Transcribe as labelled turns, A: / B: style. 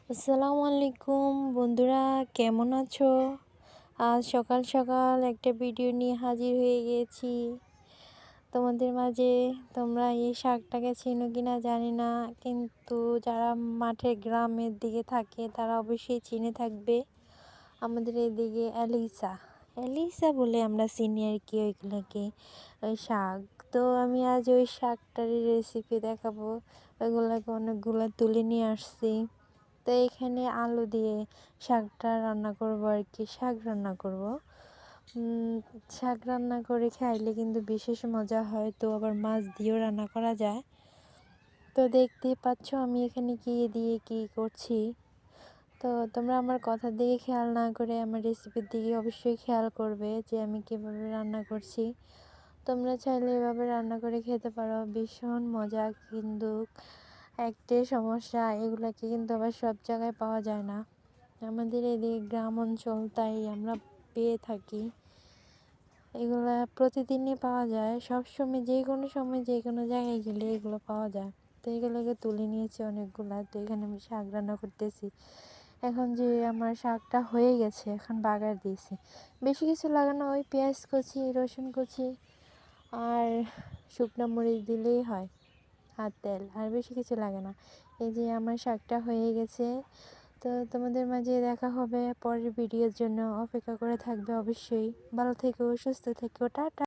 A: আসসালামু আলাইকুম বন্ধুরা, কেমন আছো? আজ সকাল সকাল একটা ভিডিও নিয়ে হাজির হয়ে গিয়েছি তোমাদের মাঝে। তোমরা এই শাকটাকে চেনো কিনা জানি না, কিন্তু যারা মাঠে গ্রামের দিকে থাকে তারা অবশ্যই চিনে থাকবে। আমাদের এদিকে এলিসা এলিসা বলে আমরা চিনি আর কি ওইগুলোকে, ওই শাক। তো আমি আজ ওই শাকটার রেসিপি দেখাবো। ওইগুলোকে অনেকগুলো তুলে নিয়ে আসছি। তো এখানে আলু দিয়ে শাকটা রান্না করব আর কি, শাক রান্না করব। শাক রান্না করে খাইলে কিন্তু বিশেষ মজা হয়, তো আবার মাছ দিয়েও রান্না করা যায়। তো দেখতেই পাচ্ছ আমি এখানে কি দিয়ে কি করছি। তো তোমরা আমার কথার দিকে খেয়াল না করে আমার রেসিপির দিকে অবশ্যই খেয়াল করবে যে আমি কীভাবে রান্না করছি। তোমরা চাইলে এভাবে রান্না করে খেতে পারো, ভীষণ মজা। কিন্তু একটাই সমস্যা, এগুলাকে কিন্তু আবার সব জায়গায় পাওয়া যায় না। আমাদের এদিকে গ্রাম অঞ্চল, তাই আমরা পেয়ে থাকি। এগুলা প্রতিদিনই পাওয়া যায়, সবসময় যে কোনো সময় যে কোনো জায়গায় গেলে এগুলো পাওয়া যায়। তো এগুলোকে তুলে নিয়েছি অনেকগুলা। তো এখানে আমি শাক রান্না করতেছি। এখন যে আমার শাকটা হয়ে গেছে, এখন বাগার দিয়েছি। বেশি কিছু লাগানো, ওই পেঁয়াজ কুচি, রসুন কুচি আর শুকনো মরিচ দিলেই হয়, আর তেল, আর বেশি কিছু লাগে না। এই যে আমার শাকটা হয়ে গেছে। তো তোমাদের মাঝে দেখা হবে পরের ভিডিওর জন্য, অপেক্ষা করে থাকবে অবশ্যই। ভালো থেকো, সুস্থ থেকো, টাটা।